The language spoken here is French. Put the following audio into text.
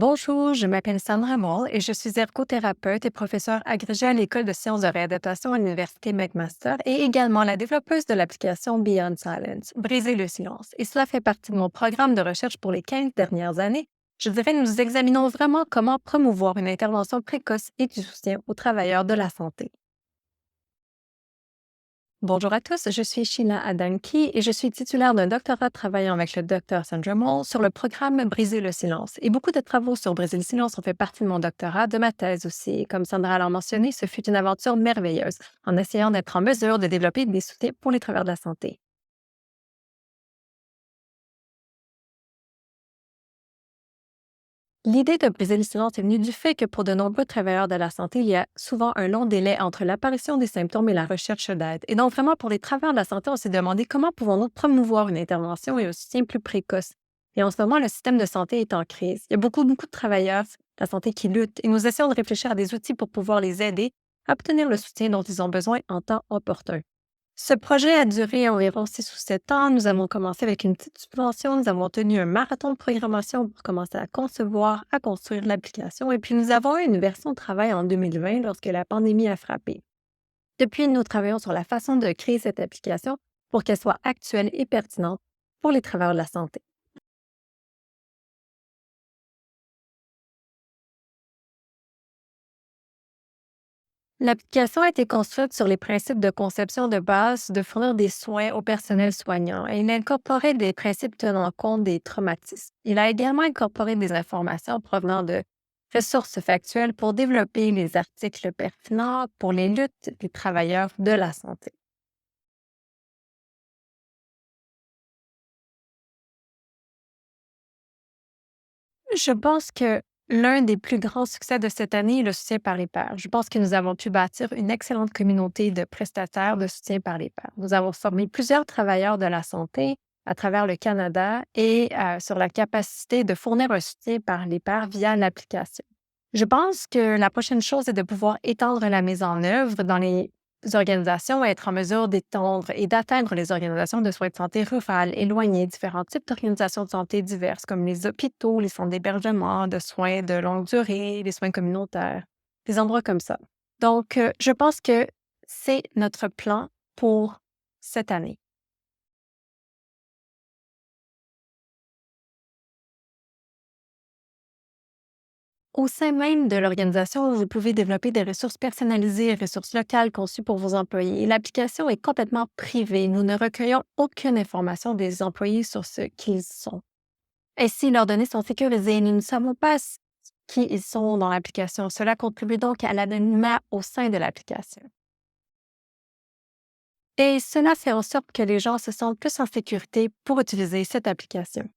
Bonjour, je m'appelle Sandra Moll et je suis ergothérapeute et professeure agrégée à l'École de sciences de réadaptation à l'Université McMaster et également la développeuse de l'application Beyond Silence, Briser le silence. Et cela fait partie de mon programme de recherche pour les 15 dernières années. Je dirais que nous examinons vraiment comment promouvoir une intervention précoce et du soutien aux travailleurs de la santé. Bonjour à tous, je suis Sheila Adanki et je suis titulaire d'un doctorat travaillant avec le Dr Sandra Moll sur le programme Briser le silence. Et beaucoup de travaux sur Briser le silence ont fait partie de mon doctorat, de ma thèse aussi. Et comme Sandra l'a mentionné, ce fut une aventure merveilleuse en essayant d'être en mesure de développer des soutiens pour les travailleurs de la santé. L'idée de briser le silence est venue du fait que pour de nombreux travailleurs de la santé, il y a souvent un long délai entre l'apparition des symptômes et la recherche d'aide. Et donc, vraiment, pour les travailleurs de la santé, on s'est demandé comment pouvons-nous promouvoir une intervention et un soutien plus précoce. Et en ce moment, le système de santé est en crise. Il y a beaucoup de travailleurs de la santé qui luttent et nous essayons de réfléchir à des outils pour pouvoir les aider à obtenir le soutien dont ils ont besoin en temps opportun. Ce projet a duré environ 6 ou 7 ans. Nous avons commencé avec une petite subvention. Nous avons tenu un marathon de programmation pour commencer à concevoir, à construire l'application. Et puis, nous avons eu une version de travail en 2020 lorsque la pandémie a frappé. Depuis, nous travaillons sur la façon de créer cette application pour qu'elle soit actuelle et pertinente pour les travailleurs de la santé. L'application a été construite sur les principes de conception de base de fournir des soins au personnel soignant et il a incorporé des principes tenant compte des traumatismes. Il a également incorporé des informations provenant de ressources factuelles pour développer les articles pertinents pour les luttes des travailleurs de la santé. Je pense que l'un des plus grands succès de cette année est le soutien par les pairs. Je pense que nous avons pu bâtir une excellente communauté de prestataires de soutien par les pairs. Nous avons formé plusieurs travailleurs de la santé à travers le Canada et sur la capacité de fournir un soutien par les pairs via l'application. Je pense que la prochaine chose est de pouvoir étendre la mise en œuvre dans les organisations et être en mesure d'étendre et d'atteindre les organisations de soins de santé rurales, éloignées, différents types d'organisations de santé diverses, comme les hôpitaux, les centres d'hébergement, de soins de longue durée, les soins communautaires, des endroits comme ça. Donc, je pense que c'est notre plan pour cette année. Au sein même de l'organisation, vous pouvez développer des ressources personnalisées et ressources locales conçues pour vos employés. Et l'application est complètement privée. Nous ne recueillons aucune information des employés sur ce qu'ils sont. Ainsi, leurs données sont sécurisées. Nous ne savons pas qui ils sont dans l'application. Cela contribue donc à l'anonymat au sein de l'application. Et cela fait en sorte que les gens se sentent plus en sécurité pour utiliser cette application.